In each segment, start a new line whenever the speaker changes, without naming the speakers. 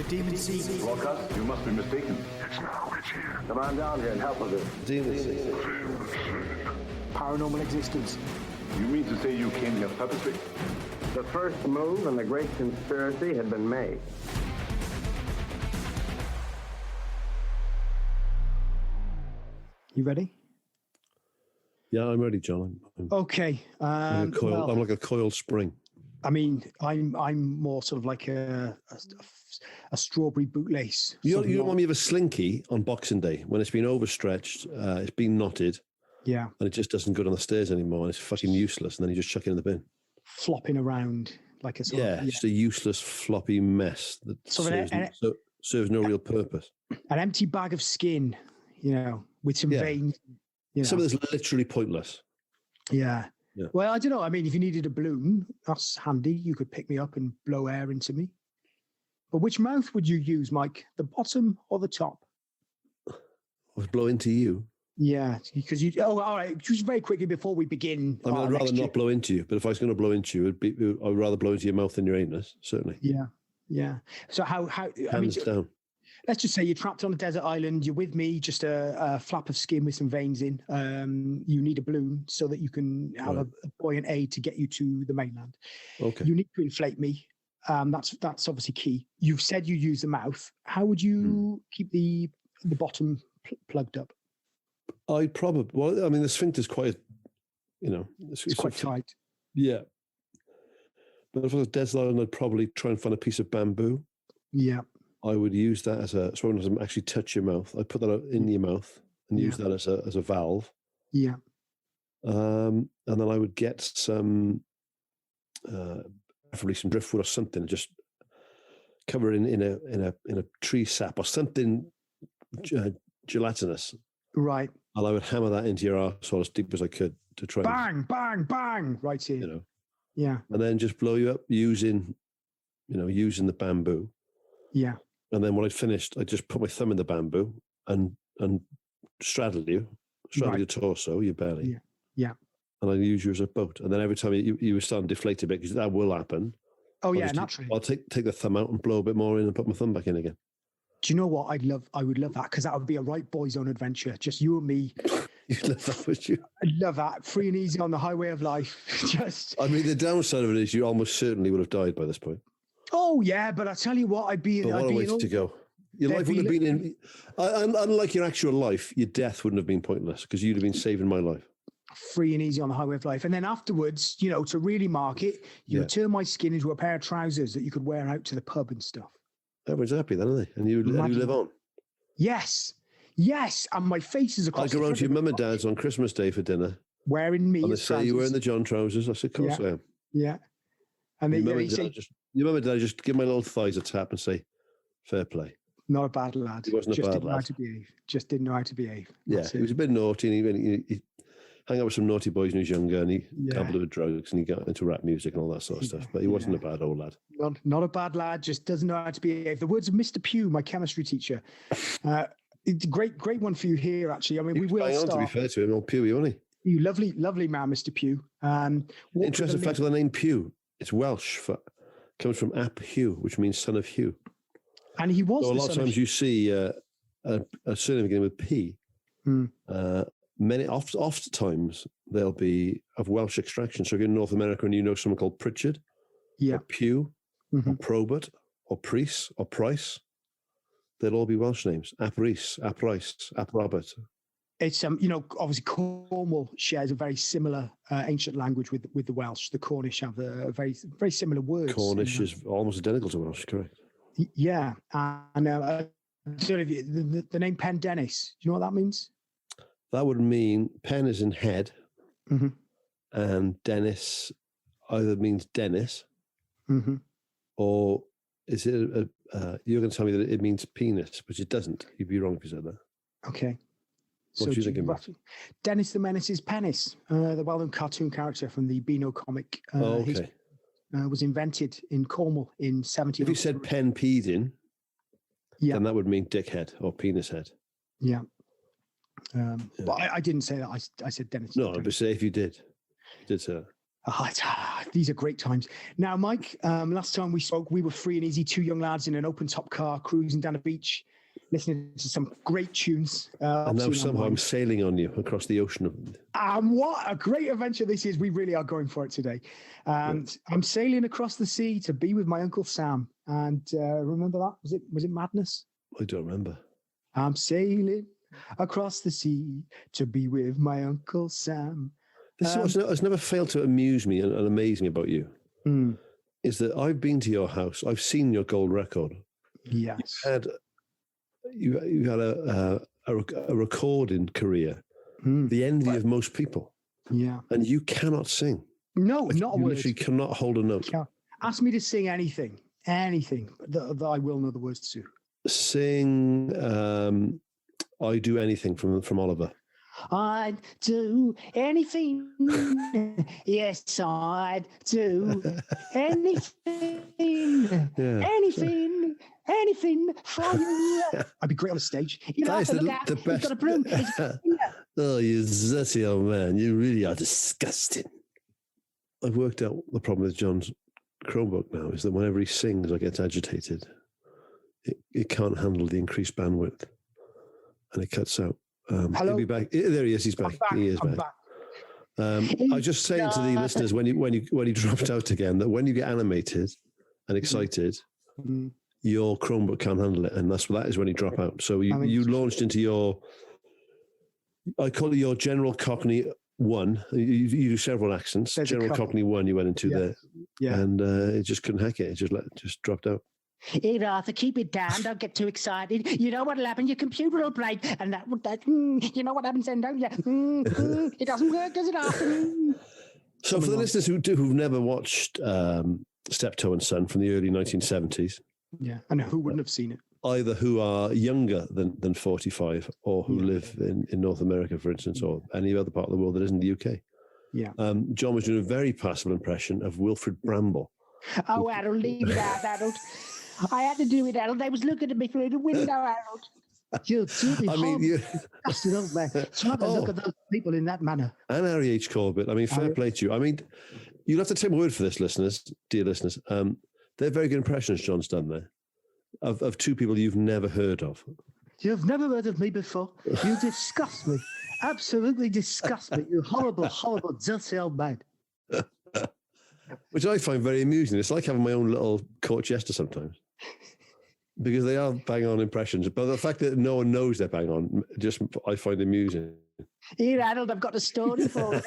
Demon Seed.
Broadcast, you must be mistaken.
It's now, it's here.
Come on down here and help with this.
Demon Seed.
Paranormal existence.
You mean to say you came here purposely?
The first move in the great conspiracy had been made.
You ready?
Yeah, I'm ready, John.
Okay.
I'm like a coiled spring.
I mean, I'm more sort of like a strawberry bootlace.
You don't want me of a slinky on Boxing Day when it's been overstretched, it's been knotted,
yeah,
and it just doesn't go down the stairs anymore, and it's fucking useless, and then you just chuck it in the bin.
Flopping around like a sort of,
just a useless floppy mess that serves no real purpose.
An empty bag of skin, with some veins.
Some of this literally pointless.
Yeah. Well, I don't know. I mean, if you needed a balloon, that's handy. You could pick me up and blow air into me. But which mouth would you use, Mike? The bottom or the top?
Would blow into you? Yeah,
because you. Oh, all right. Just very quickly before we begin.
I mean, I'd rather not blow into you. But if I was going to blow into you, I'd rather blow into your mouth than your anus. Certainly.
Yeah. So how?
Hands down.
Let's just say you're trapped on a desert island. You're with me, just a flap of skin with some veins in. You need a balloon so that you can have a buoyant aid to get you to the mainland.
Okay.
You need to inflate me. That's obviously key. You've said you use the mouth. How would you keep the bottom plugged up?
I'd probably. Well, I mean, the sphincter's quite. It's
quite tight.
Yeah. But if I was a desert island, I'd probably try and find a piece of bamboo.
Yeah.
I would use that so it doesn't actually touch your mouth. I put that in your mouth and use that as a valve.
Yeah.
And then I would get some, preferably some driftwood or something, and just cover it in a tree sap or something gelatinous.
Right.
And I would hammer that into your arsehole as deep as I could to try.
Bang, bang, bang! Right here. Yeah.
And then just blow you up using the bamboo.
Yeah.
And then when I'd finished, I just put my thumb in the bamboo and straddle your torso, your belly.
Yeah.
And I'd use you as a boat. And then every time you were starting to deflate a bit, because that will happen.
Oh, naturally.
I'll take the thumb out and blow a bit more in and put my thumb back in again.
Do you know what I would love that, because that would be a right boys' own adventure. Just you and me.
You'd love that, would you?
I'd love that. Free and easy on the highway of life.
I mean, the downside of it is you almost certainly would have died by this point.
Oh, yeah, but I tell you what, I'd be...
But what a way to go. Your life wouldn't have been... Unlike your actual life, your death wouldn't have been pointless, because you'd have been saving my life.
Free and easy on the highway of life. And then afterwards, to really mark it, you would turn my skin into a pair of trousers that you could wear out to the pub and stuff.
Everyone's happy then, aren't they? And you live on.
Yes. And my face is across...
I go round to your mum and dad's on Christmas Day for dinner.
Wearing me.
And they say, you're wearing the John trousers. I said, of course I am.
Yeah. And then
your mum and dad just give my little thighs a tap and say, fair play.
Not a bad lad.
He wasn't
just
a bad
didn't
lad.
Know how to behave. Just didn't know how to behave.
He was a bit naughty, and he hung out with some naughty boys when he was younger, and he dabbled with drugs, and he got into rap music and all that sort of stuff. But he wasn't a bad old lad.
Not a bad lad, just doesn't know how to behave. The words of Mr. Pugh, my chemistry teacher. Great one for you here, actually. I mean, we will start.
To be fair to him, old Pugh, wasn't he?
You lovely man, Mr. Pugh.
Interesting fact of the name Pugh. It's Welsh. Comes from Ap Hugh, which means son of Hugh.
And he was.
So a lot of times you see a surname beginning with P. Oftentimes they'll be of Welsh extraction. So if you're in North America and you know someone called Pritchard, or Pugh, or Probert, or Priest, or Price, they'll all be Welsh names. Ap Rhys, Ap Rice, Ap Robert.
It's obviously Cornwall shares a very similar ancient language with the Welsh. The Cornish have a very very similar words.
Cornish is almost identical to Welsh, correct?
Yeah, and the name Pendennis. Do you know what that means?
That would mean Pen is in head, and Dennis either means Dennis, or is it? You're going to tell me that it means penis, which it doesn't. You'd be wrong if you said that.
Okay.
What do you think it means?
Dennis the Menace's penis, the well-known cartoon character from the Beano comic.
Okay.
Was invented in Cornwall in 17.
If you said pen peed in, then that would mean dickhead or penis head.
Yeah. But I didn't say that. I said Dennis.
No, but say if you did say that.
I these are great times. Now, Mike, last time we spoke, we were free and easy, two young lads in an open-top car cruising down the beach, listening to some great tunes.
And now somehow I'm sailing on you across the ocean.
What a great adventure this is. We really are going for it today. And I'm sailing across the sea to be with my Uncle Sam. And remember that? Was it Madness?
I don't remember.
I'm sailing across the sea to be with my Uncle Sam.
This is what has never failed to amuse me and amaze me about you. Is that I've been to your house. I've seen your gold record.
Yes.
You had a recording career, the envy of most people.
Yeah.
And you cannot sing.
No, not a word.
You literally cannot hold a note.
Ask me to sing anything that I will know the words to.
Sing I Do Anything from Oliver.
I'd do anything. Yes, I'd do anything. Anything for you. I'd be great on the stage. You know,
the best. Got a broom. Oh, you dirty old man. You really are disgusting. I've worked out the problem with John's Chromebook now is that whenever he sings or gets agitated, it can't handle the increased bandwidth and it cuts out.
Hello?
He'll be back. There he is. He's back. He is back. I was just saying to the listeners when you dropped out again that when you get animated and excited, your Chromebook can't handle it, and that is when you drop out. So you launched into your, I call it your General Cockney 1. You do several accents. There's General Cockney 1 you went into there, and it just couldn't hack it. It just dropped out.
Hey, Arthur, keep it down. Don't get too excited. You know what'll happen? Your computer will break, and you know what happens then, don't you? It doesn't work, does it, Arthur?
So, for the listeners who've never watched Steptoe and Son from the early 1970s,
and who wouldn't have seen it?
Either who are younger than 45, or who live in North America, for instance, or any other part of the world that isn't the UK.
Yeah.
John was doing a very passable impression of Wilfred Bramble.
Oh, Harold, leave it out, Harold. I had to do it, Harold. They was looking at me through the window, Harold. You disgusting old man. Try to look at those people in that manner.
And Harry H. Corbett. I mean, fair play to you. I mean, you'll have to take my word for this, dear listeners. They're very good impressions John's done there of two people you've never heard of.
You've never heard of me before. You disgust me. Absolutely disgust me. You horrible, horrible, dirty old man.
Which I find very amusing. It's like having my own little court jester sometimes. Because they are bang on impressions. But the fact that no one knows they're bang on, I find amusing.
Here, Harold, I've got a story for you.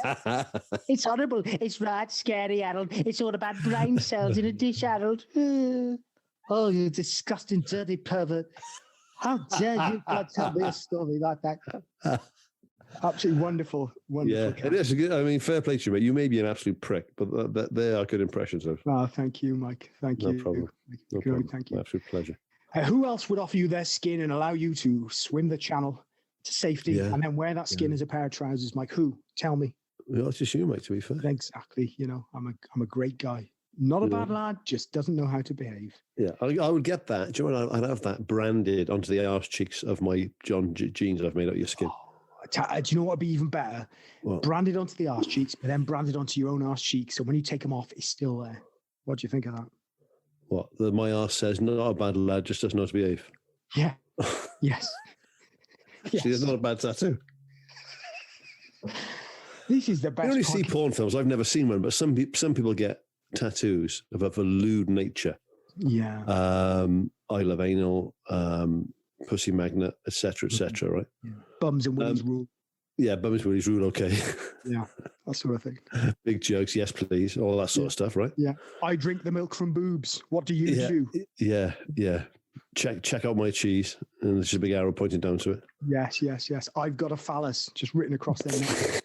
It's horrible. It's right scary, Harold. It's all about brain cells in a dish, Harold. Oh, you disgusting, dirty pervert. How dare you tell me a story like that? Absolutely wonderful.
Yeah, it is. I mean, fair play to you, mate. You may be an absolute prick, but they are good impressions of.
Oh, thank you, Mike. Thank you.
No problem. No problem.
Thank you.
Absolute pleasure.
Who else would offer you their skin and allow you to swim the channel to safety and then wear that skin as a pair of trousers, Mike? Who? Tell me.
Well, it's just you, mate, to be fair.
Exactly. You know, I'm a great guy. Not a bad lad, just doesn't know how to behave.
Yeah, I would get that. Do you know what? I'd have that branded onto the arse cheeks of my John jeans I've made out of your skin.
Do you know what would be even better? What? Branded onto the arse cheeks, but then branded onto your own arse cheeks. So when you take them off, it's still there. What do you think of that?
What? My arse says, not a bad lad, just doesn't know how to behave.
Yeah. Yes.
Actually, it's not a bad tattoo.
This is the best.
You only see porn films. I've never seen one, but some people get tattoos of a lewd nature.
Yeah.
I love anal, pussy magnet, etc., right?
Yeah. Bums and willies rule.
Yeah, bums and willies rule, okay.
Yeah, that sort of thing.
Big jokes, yes please, all that sort of stuff, right?
Yeah. I drink the milk from boobs. What do you do?
Yeah. Check out my cheese, and there's just a big arrow pointing down to it.
Yes. I've got a phallus just written across their neck.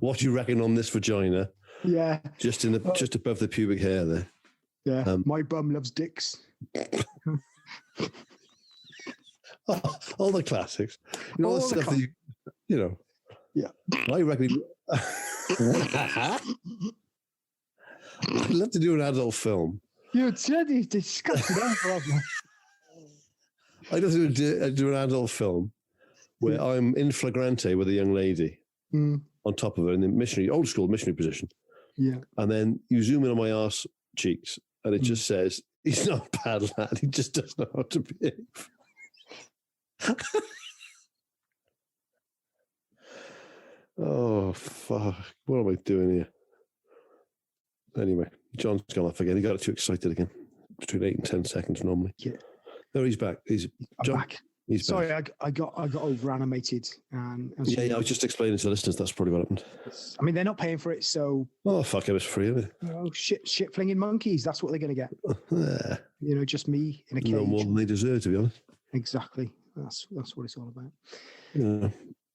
What do you reckon on this vagina?
Yeah.
Just above the pubic hair there.
Yeah. My bum loves dicks.
All the classics. You know, all the stuff that you know.
Yeah.
I reckon. I'd love to do an adult film.
You're totally disgusting.
I'd love to do an adult film where I'm in flagrante with a young lady on top of her in the old school missionary position.
Yeah.
And then you zoom in on my arse cheeks, and it just says, he's not a bad lad. He just doesn't know how to behave. Oh, fuck. What am I doing here? Anyway, John's gone off again. He got too excited again. Between 8 and 10 seconds normally.
Yeah.
No, he's back.
I'm back.
He's
Sorry,
back.
I got over animated. And
Yeah, I was just explaining to the listeners that's probably what happened.
I mean, they're not paying for it, so.
Oh, fuck, it was free, isn't it?
Oh, shit flinging monkeys. That's what they're going to get. Just me in a cage.
No more than they deserve, to be honest.
Exactly. That's what it's all about.
Yeah.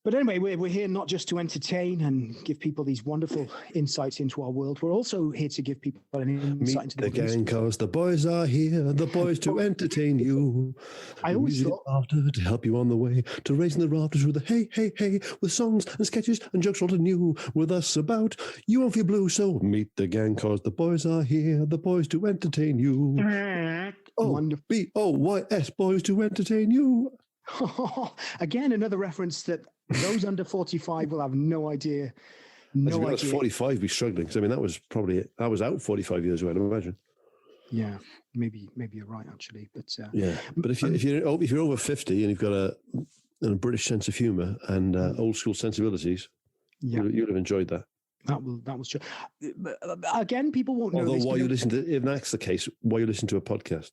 But anyway, we're here not just to entertain and give people these wonderful insights into our world. We're also here to give people an insight into
the gang, cause the boys are here, the boys to entertain you.
I always thought
after to help you on the way to raising the rafters with a hey, hey, hey, with songs and sketches and jokes all new with us about you won't feel blue. So meet the gang, cause the boys are here, the boys to entertain you.
Wonderful.
BOYS, boys to entertain you.
Again, another reference that those under 45 will have no idea.
No idea. 45 be struggling, because I mean I was out 45 years ago, I'd imagine.
Yeah, maybe you're right actually, but
yeah. But if you're over 50 and you've got a British sense of humour and old school sensibilities, you'll have enjoyed that.
That was true. But again, people won't know.
Although while you listen to, if that's the case, while you listen to a podcast.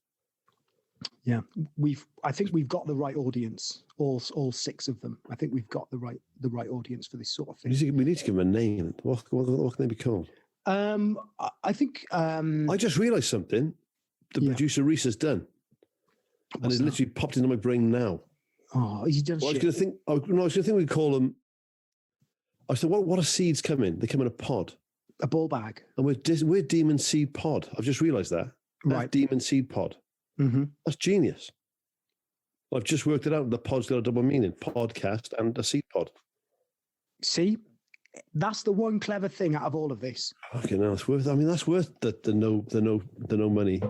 Yeah, I think we've got the right audience. All 6 of them. I think we've got the right audience for this sort of thing.
We need to give them a name. What can they be called?
I think.
I just realised something. The producer Rhys has done, and it literally popped into my brain now.
Oh, has he done?
Well, I was going to think we'd call them. I said, what are seeds come in? They come in a pod,
a ball bag,
and we're Demon Seed Pod. I've just realised that.
Right,
Demon Seed Pod.
Mm-hmm.
That's genius. I've just worked it out. The pod's got a double meaning: podcast and a seed pod.
See, that's the one clever thing out of all of this.
Okay, no, it's worth. I mean, that's worth the no money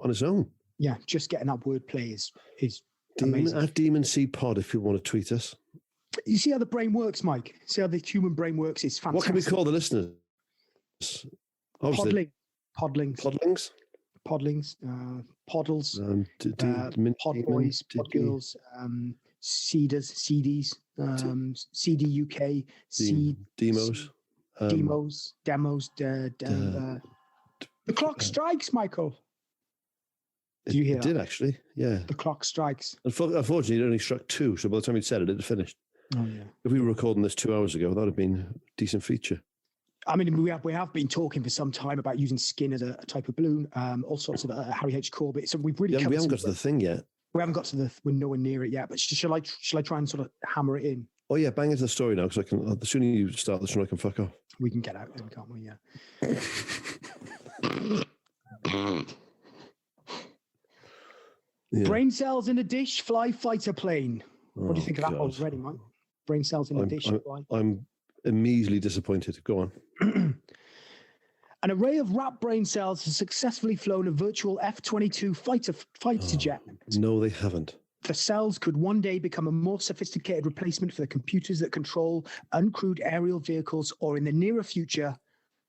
on its own.
Yeah, just getting that wordplay is amazing.
At Demon Seed Pod, if you want to tweet us.
You see how the brain works, Mike. See how the human brain works. It's fantastic.
What can we call the listeners?
Podlings.
Podlings.
Podlings, Poddles, Pod Boys, Pod Girls, Seeders, Seedies, CD UK,
Demos,
the clock strikes, Michael. Do you hear that?
It did actually, yeah.
The clock strikes.
Unfortunately, it only struck 2, so by the time you'd said it, it had finished.
Oh yeah.
If we were recording this 2 hours ago, that would have been a decent feature.
I mean, we have been talking for some time about using skin as a type of balloon, all sorts of Harry H. Corbett. So we haven't got
to the thing yet.
We haven't got to we're nowhere near it yet. But shall I try and sort of hammer it in?
Oh yeah, bang into the story now, because the sooner you start, the sooner I can fuck off.
We can get out then, can't we? Yeah. Brain cells in a dish, fly fighter plane. What do you think of that already, Mike? Brain cells in a dish, fly.
I'm immediately disappointed. Go on.
An array of rat brain cells has successfully flown a virtual F-22 fighter jet.
No, they haven't.
The cells could one day become a more sophisticated replacement for the computers that control uncrewed aerial vehicles, or in the nearer future,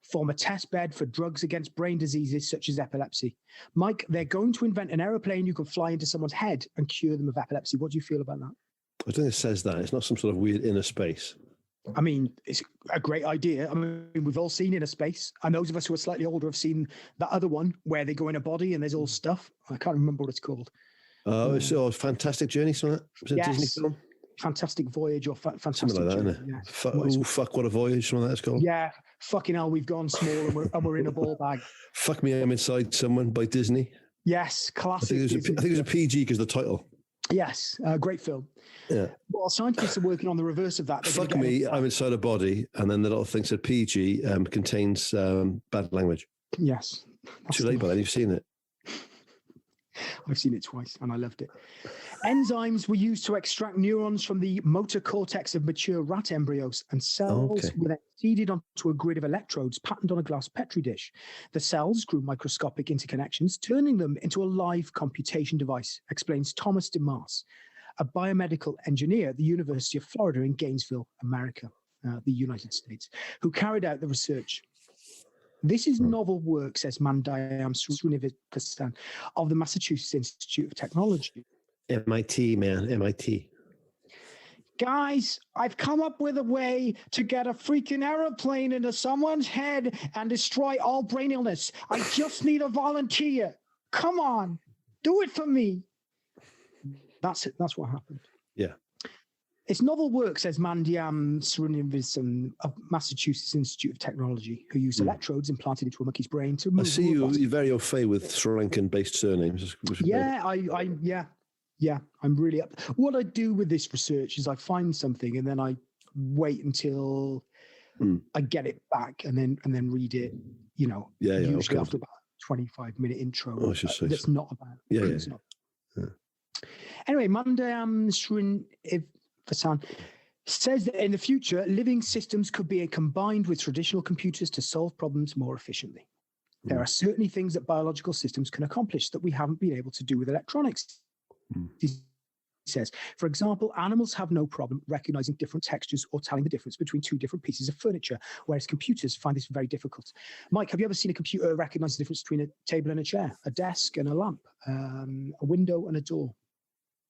form a test bed for drugs against brain diseases such as epilepsy. Mike, they're going to invent an aeroplane you can fly into someone's head and cure them of epilepsy. What do you feel about that?
I don't think it says that. It's not some sort of weird inner space.
I mean, it's a great idea. I mean, we've all seen Inner Space, and those of us who are slightly older have seen that other one where they go in a body and there's all stuff. I can't remember what it's called.
It's a Fantastic Journey, something like that? Was it a Disney film?
Fantastic Voyage or Fantastic
something like that,
Journey.
Isn't it? Fuck, what a voyage, something like that it's called.
Yeah, fucking hell, we've gone small and we're in a ball bag.
Fuck Me, I'm Inside Someone by Disney.
Yes, classic.
I think it was a PG because the title.
Yes, great film.
Yeah. Well,
scientists are working on the reverse of that.
Fuck me, I'm inside a body, and then the little thing said PG contains bad language.
Yes.
Too late by then, you've seen it.
I've seen it twice, and I loved it. Enzymes were used to extract neurons from the motor cortex of mature rat embryos, and cells were then seeded onto a grid of electrodes patterned on a glass Petri dish. The cells grew microscopic interconnections, turning them into a live computation device, explains Thomas DeMars, a biomedical engineer at the University of Florida in Gainesville, America, the United States, who carried out the research. This is novel work, says Mandayam Srinivasan of the Massachusetts Institute of Technology.
MIT, man, MIT.
Guys, I've come up with a way to get a freaking aeroplane into someone's head and destroy all brain illness. I just need a volunteer. Come on, do it for me. That's it. That's what happened.
Yeah.
It's novel work, says Mandayam Srinivasan of Massachusetts Institute of Technology, who used electrodes implanted into a monkey's brain to move.
I see you're very au fait with Sri Lankan-based surnames.
Yeah, I'm really up. What I do with this research is I find something and then I wait until I get it back and then read it, usually after about a 25-minute intro.
Oh, I should say
that's not about.
Yeah.
Anyway, Mandayam Srinivasan says that in the future, living systems could be combined with traditional computers to solve problems more efficiently. There are certainly things that biological systems can accomplish that we haven't been able to do with electronics. He says, for example, animals have no problem recognizing different textures or telling the difference between two different pieces of furniture, whereas computers find this very difficult. Mike, have you ever seen a computer recognize the difference between a table and a chair, a desk and a lamp, a window and a door?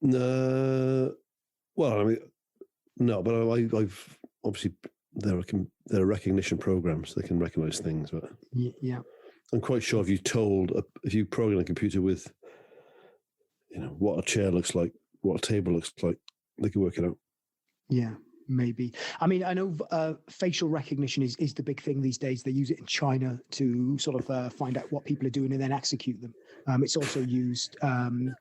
No, well, I mean, no, but I've obviously there are recognition programs that can recognize things, but
yeah,
I'm quite sure if you program a computer with what a chair looks like, what a table looks like, they can work it out. Yeah,
maybe. I mean, I know facial recognition is the big thing these days. They use it in China to sort of find out what people are doing and then execute them. It's also used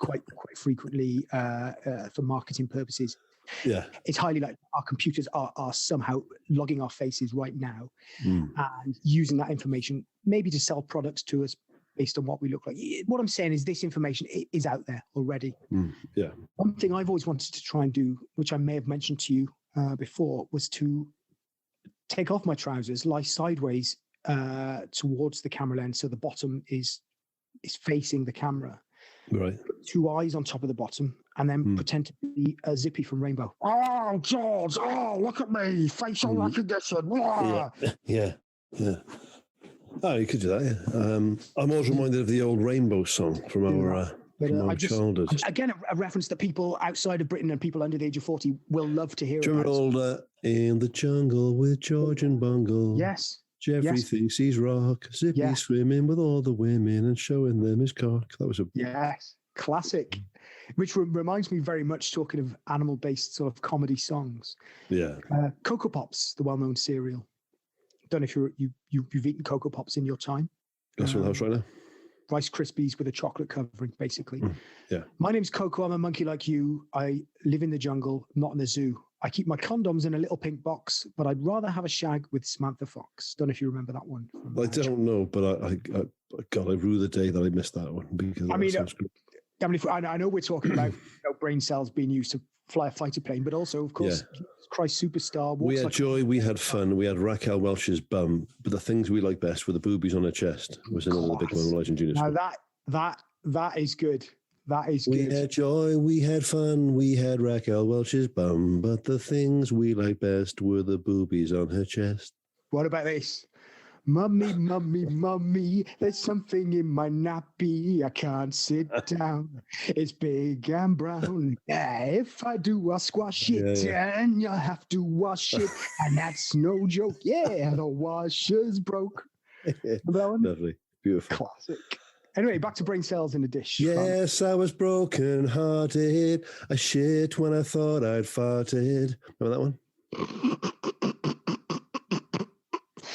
quite frequently for marketing purposes.
Yeah,
it's highly likely our computers are somehow logging our faces right now and using that information maybe to sell products to us based on what we look like. What I'm saying is this information is out there already.
Yeah.
One thing I've always wanted to try and do, which I may have mentioned to you before, was to take off my trousers, lie sideways towards the camera lens so the bottom is facing the camera.
Right.
Two eyes on top of the bottom, and then pretend to be a Zippy from Rainbow. Oh, George! Oh, look at me! Facial recognition!
Yeah. Oh, you could do that, yeah. I'm always reminded of the old Rainbow song from our childhood.
Again, a reference that people outside of Britain and people under the age of 40 will love to hear.
Do you remember old In the Jungle with George and Bungle?
Yes.
Jeffrey thinks he's rock. Zippy swimming with all the women and showing them his cock. That was a...
Yes, classic. Which reminds me very much, talking of animal-based sort of comedy songs.
Yeah.
Cocoa Pops, the well-known cereal. Don't know if you've eaten Cocoa Pops in your time.
That's in the house right now.
Rice Krispies with a chocolate covering, basically.
Yeah.
My name's Coco. I'm a monkey like you. I live in the jungle, not in the zoo. I keep my condoms in a little pink box, but I'd rather have a shag with Samantha Fox. Don't know if you remember that one.
I don't know, but I rue the day that I missed that one because
I know we're talking about brain cells being used to fly a fighter plane, but also, of course, Christ Superstar.
We had joy, we had fun, we had Raquel Welch's bum, but the things we like best were the boobies on her chest. Was another big one, Elijah Junior.
Now that is good. That is good.
We had joy, we had fun, we had Raquel Welch's bum, but the things we like best were the boobies on her chest.
What about this? Mummy, mummy, mummy, there's something in my nappy. I can't sit down. It's big and brown. If I do, I'll squash it, and you'll have to wash it. And that's no joke. Yeah, the washer's broke.
Lovely. Beautiful.
Classic. Anyway, back to brain cells in a dish.
Yes, I was broken-hearted. I shit when I thought I'd farted. Remember that one?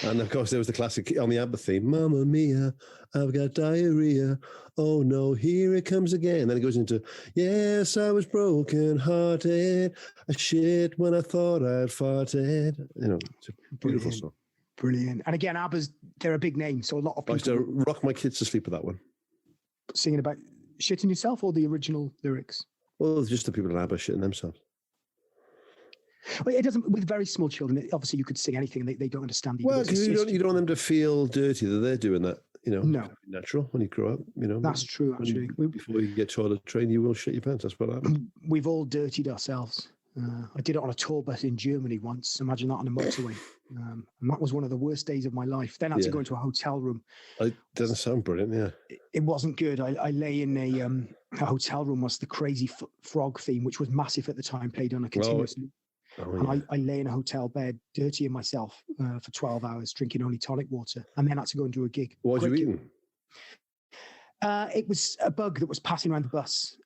And of course, there was the classic on the ABBA theme, Mamma Mia, I've got diarrhea. Oh no, here it comes again. Then it goes into, yes, I was broken-hearted. I shit when I thought I'd farted. It's a beautiful song.
Brilliant. And again, ABBA's, they're a big name, so a lot of people...
I used to rock my kids to sleep with that one.
Singing about shitting yourself or the original lyrics?
Well, just the people in ABBA shitting themselves.
Well, it doesn't. With very small children, obviously, you could sing anything, and they don't understand.
Well, because you don't want them to feel dirty that they're doing that.
No,
natural when you grow up.
That's true. Actually,
before you get toilet trained, you will shit your pants. That's what happens.
We've all dirtied ourselves. I did it on a tour bus in Germany once. Imagine that on a motorway. And that was one of the worst days of my life. Then I had to go into a hotel room.
It doesn't sound brilliant, yeah.
It wasn't good. I lay in a hotel room whilst the Crazy Frog theme, which was massive at the time, played on a continuous loop. And I lay in a hotel bed, dirtying myself for 12 hours, drinking only tonic water, and then had to go and do a gig.
What were you eating?
It was a bug that was passing around the bus.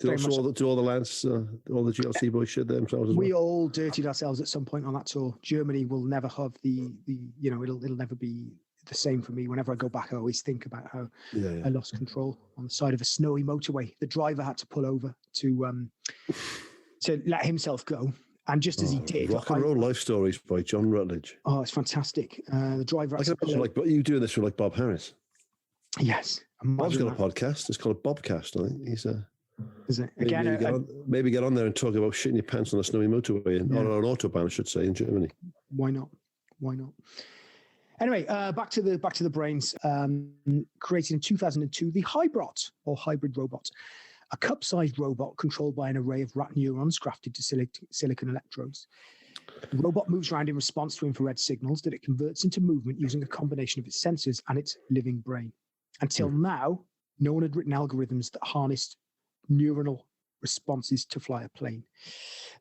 Do all the lads, all the GLC boys shit themselves as well?
We all dirtied ourselves at some point on that tour. Germany will never have it'll never be the same for me. Whenever I go back, I always think about how I lost control on the side of a snowy motorway. The driver had to pull over to let himself go. And just as he did,
rock and roll life stories by John Rutledge.
Oh, it's fantastic. The driver.
I can imagine you doing this with Bob Harris.
Yes,
Bob's got a podcast. It's called a Bobcast. I think he's
Is it
again? Maybe get on there and talk about shitting your pants on a snowy motorway, or an autobahn, I should say, in Germany.
Why not? Anyway, back to the brains. Created in 2002, the Hybrot, or hybrid robot. A cup-sized robot controlled by an array of rat neurons grafted to silicon electrodes. The robot moves around in response to infrared signals that it converts into movement using a combination of its sensors and its living brain. Until now, no one had written algorithms that harnessed neuronal responses to fly a plane.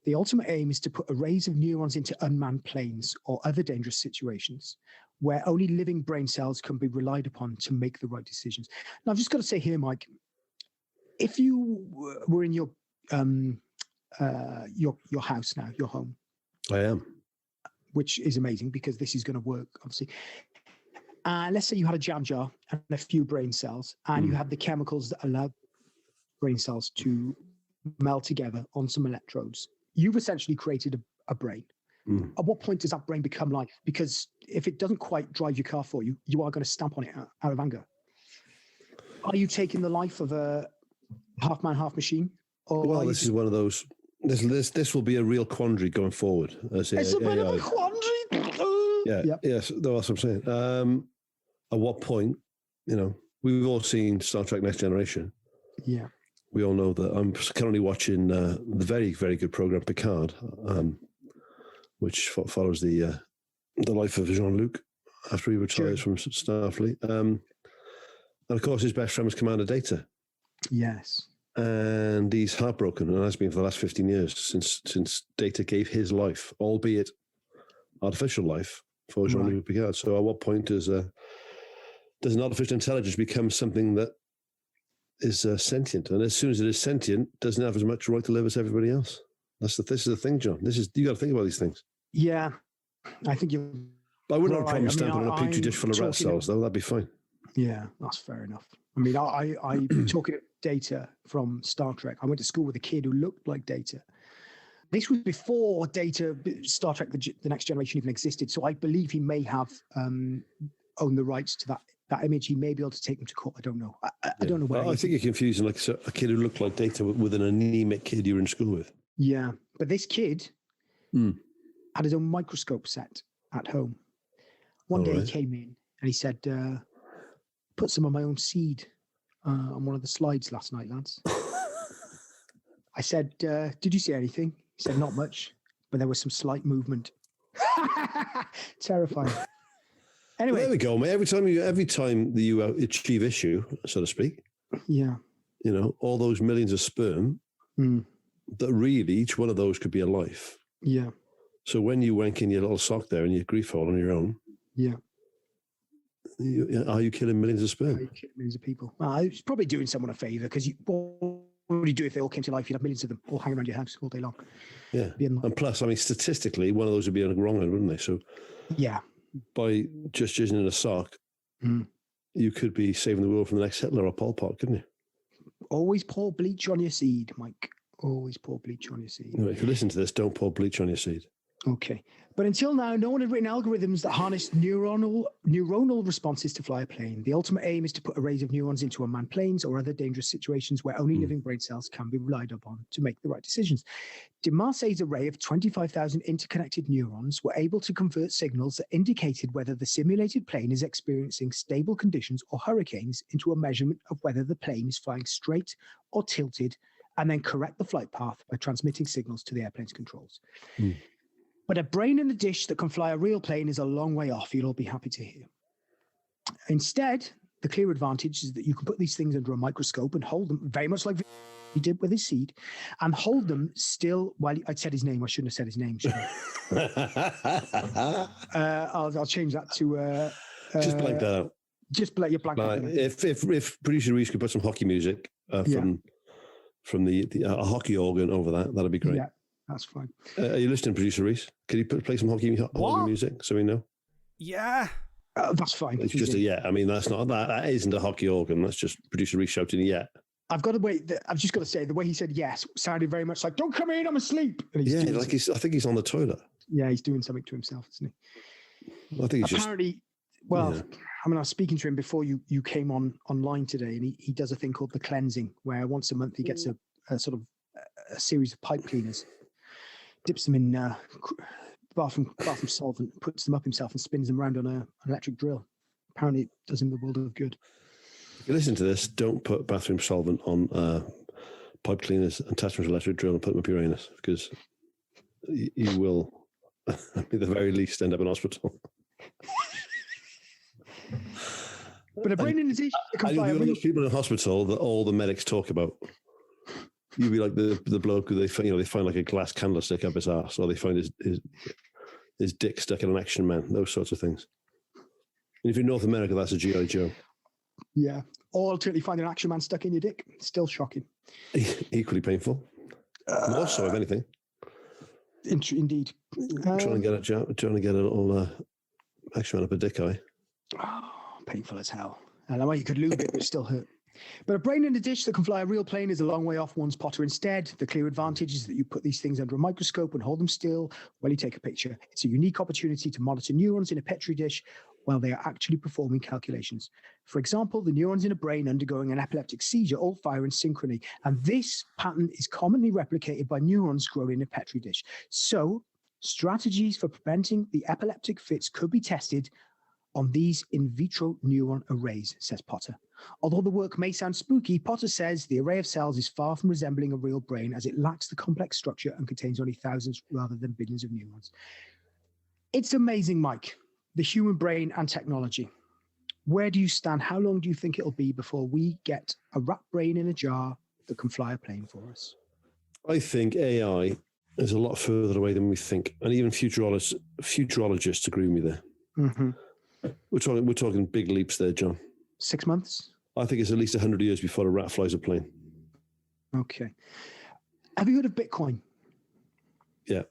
The ultimate aim is to put arrays of neurons into unmanned planes or other dangerous situations where only living brain cells can be relied upon to make the right decisions. Now, I've just got to say here, Mike, if you were in your house now, your home.
I am.
Which is amazing because this is going to work, obviously. Let's say you had a jam jar and a few brain cells, and you had the chemicals that allow brain cells to meld together on some electrodes. You've essentially created a brain. At what point does that brain become life? Because if it doesn't quite drive your car for you, you are going to stamp on it out of anger. Are you taking the life of a half man, half machine?
Well, this is one of those. This will be a real quandary going forward. It's a bit of a quandary. Yes, that's what I'm saying. At what point, we've all seen Star Trek Next Generation.
Yeah.
We all know that. I'm currently watching the very, very good program Picard, which follows the life of Jean-Luc after he retires from Starfleet. And of course, his best friend was Commander Data.
Yes.
And he's heartbroken, and has been for the last 15 years since Data gave his life, albeit artificial life, for Jean-Luc Picard. So at what point does an artificial intelligence become something that is sentient? And as soon as it is sentient, doesn't have as much right to live as everybody else. This is the thing, John. You got to think about these things.
Yeah, I think you.
I wouldn't have a problem stamping on a petri dish full of rat cells, though. That'd be fine.
Yeah, that's fair enough. I mean, I talking Data from Star Trek. I went to school with a kid who looked like Data. This was before Data, Star Trek, the Next Generation even existed. So I believe he may have owned the rights to that image. He may be able to take them to court. I don't know. I don't know where.
I think you're confusing like a kid who looked like Data with an anemic kid you were in school with.
Yeah, but this kid had his own microscope set at home. One day he came in and he said, put some of my own seed on one of the slides last night, lads. I said, did you see anything? He said, not much, but there was some slight movement. Terrifying. Anyway.
Well, there we go, mate. Every time that you achieve issue, so to speak, all those millions of sperm, that really, each one of those could be a life.
Yeah.
So when you wank in your little sock there in your grief hole on your own, are you killing millions of sperm?
Are you killing millions of people? It's probably doing someone a favour, because what would you do if they all came to life? You'd have millions of them all hanging around your house all day long.
Yeah. And plus, I mean, statistically, one of those would be on the wrong end, wouldn't they? So by just jizzing in a sock, you could be saving the world from the next Hitler or Pol Pot, couldn't you?
Always pour bleach on your seed, Mike. Always pour bleach on your seed.
No, if you listen to this, don't pour bleach on your seed.
Okay. But until now, no one had written algorithms that harness neuronal responses to fly a plane. The ultimate aim is to put arrays of neurons into unmanned planes or other dangerous situations where only living brain cells can be relied upon to make the right decisions. De Marseille's array of 25,000 interconnected neurons were able to convert signals that indicated whether the simulated plane is experiencing stable conditions or hurricanes into a measurement of whether the plane is flying straight or tilted and then correct the flight path by transmitting signals to the airplane's controls. But a brain in a dish that can fly a real plane is a long way off, you'll all be happy to hear. Instead, the clear advantage is that you can put these things under a microscope and hold them, very much like he did with his seed, and hold them still. Well, I'd said his name. I shouldn't have said his name. I'll change that to
just blank that out.
Just let you blank.
If producer Rhys could put some hockey music from the hockey organ over that'd be great.
Yeah, that's fine.
Are you listening, producer Rhys? Can you play some hockey music so we know?
Yeah.
That's fine.
It's just I mean, that's not that isn't a hockey organ. That's just producer Rhys shouting yeah.
I've just got to say, the way he said yes sounded very much like, "Don't come in, I'm asleep." And
I think he's on the toilet.
Yeah, he's doing something to himself, isn't he?
I think he's
apparently. I mean, I was speaking to him before you came online today, and he does a thing called the cleansing, where once a month he gets a sort of a series of pipe cleaners, dips them in bathroom solvent, puts them up himself, and spins them around on an electric drill. Apparently, it does him the world of good.
If you listen to this, don't put bathroom solvent on pipe cleaners and attach them to an electric drill and put them up your anus, because you will, at the very least, end up in hospital.
But a brain in a dish can fly.
You'll be those people in hospital that all the medics talk about. You'll be like the bloke who they find like a glass candlestick up his arse, or they find his dick stuck in an Action Man. Those sorts of things. And if you're in North America, that's a G.I. Joe.
Yeah. Or alternatively, find an Action Man stuck in your dick. Still shocking.
Equally painful. More so, if anything.
Indeed.
Trying to get a little Action Man up a dick eye.
Oh, painful as hell. And I know you could lube it, but it still hurt. But a brain in a dish that can fly a real plane is a long way off one's Potter instead. The clear advantage is that you put these things under a microscope and hold them still while you take a picture. It's a unique opportunity to monitor neurons in a Petri dish while they are actually performing calculations. For example, the neurons in a brain undergoing an epileptic seizure all fire in synchrony, and this pattern is commonly replicated by neurons growing in a Petri dish. So, strategies for preventing the epileptic fits could be tested on these in vitro neuron arrays, says Potter. Although the work may sound spooky, Potter says the array of cells is far from resembling a real brain, as it lacks the complex structure and contains only thousands rather than billions of neurons. It's amazing, Mike, the human brain and technology. Where do you stand? How long do you think it'll be before we get a rat brain in a jar that can fly a plane for us?
I think AI is a lot further away than we think, and even futurologists agree with me there.
Mm-hmm.
We're talking big leaps there, John.
6 months?
I think it's at least 100 years before a rat flies a plane.
Okay. Have you heard of Bitcoin?
Yeah.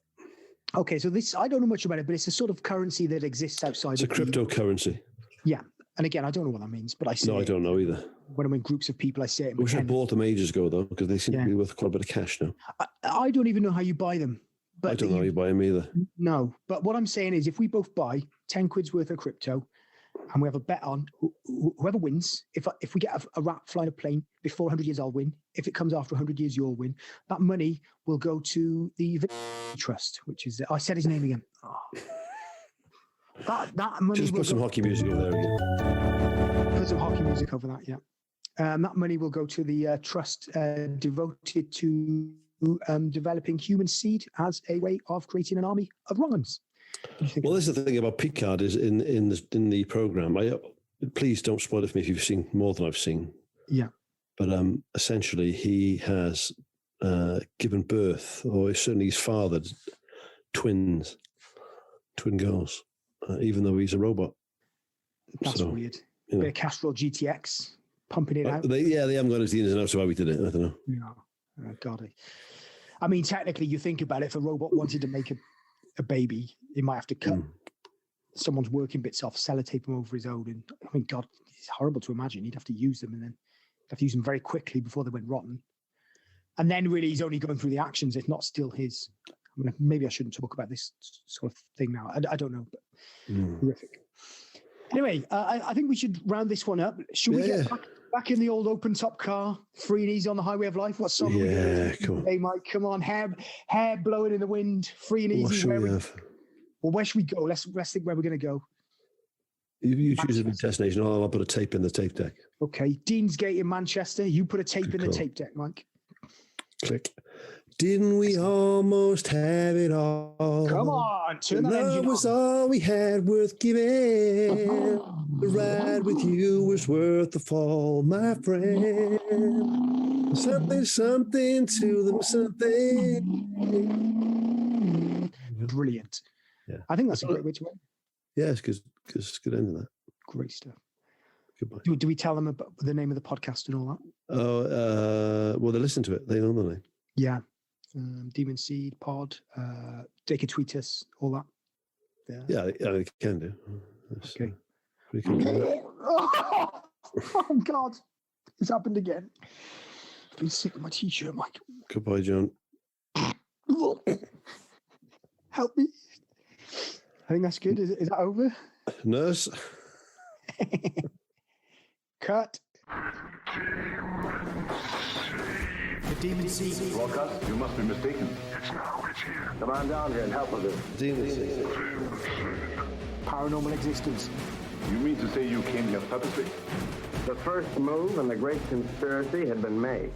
Okay, so this, I don't know much about it, but it's a sort of currency that exists outside.
It's a cryptocurrency.
Yeah. And again, I don't know what that means, but I see.
No, I don't know either.
When I'm in groups of people, I say it.
I wish I bought them ages ago, though, because they seem to be worth quite a bit of cash now.
I don't even know how you buy them. But
I don't know how you buy them either.
No, but what I'm saying is if we both buy 10 quid's worth of crypto and we have a bet on whoever wins, if we get a rat flying a plane before 100 years, I'll win. If it comes after 100 years, you'll win. That money will go to the Trust, which is, I said his name again. Oh. That money
just put some hockey music over there again.
Put some hockey music over that, yeah. That money will go to the trust devoted to developing human seed as a way of creating an army of wrong-uns.
Well, this is the thing about Picard is in the program. Please don't spoil it for me if you've seen more than I've seen.
Yeah.
But essentially, he has given birth, or certainly he's fathered twin girls, even though he's a robot.
That's weird. Bit of Castrol GTX pumping it out.
They haven't gone into the ins and outs of how he did it. I don't know.
No. God. I mean, technically, you think about it, if a robot wanted to make a baby, he might have to cut someone's working bits off, sellotape them over his own. And I mean, God, it's horrible to imagine. He'd have to use them and then have to use them very quickly before they went rotten. And then really he's only going through the actions. It's not still his. I mean, maybe I shouldn't talk about this sort of thing now. I don't know, but horrific. Anyway, I think we should round this one up. Should we get back in the old open top car, free and easy on the highway of life? What song?
Cool.
Hey, Mike, come on, hair blowing in the wind, free and easy.
What should we have?
Well, where should we go? Let's think where we're going to go.
You choose a destination. I'll put a tape in the tape deck.
Okay, Deansgate in Manchester. You put a tape in the tape deck, Mike.
Click. Didn't we almost have it all?
Come on, turn that
Love
engine
was
on.
all we had worth giving. The ride with you was worth the fall, my friend. Something to them, something.
Brilliant.
Yeah.
I think that's a great way to end.
Yeah, it's good end of that.
Great stuff.
Goodbye.
Do we tell them about the name of the podcast and all that?
Oh, well, they listen to it. They know the name.
Yeah. Demon Seed Pod. They can tweet us, all that.
Yeah, they can do. That's,
okay.
Pretty cool.
Oh, God. It's happened again. I've been sick of my t-shirt, Mike.
Goodbye, John.
Help me. I think that's good. Is that over?
Nurse.
Cut.
The Demon Seed.
Walcott, you must be mistaken.
Come on down here and help with this.
Demons.
Paranormal existence.
You mean to say you came here purposely?
The first move in the great conspiracy had been made.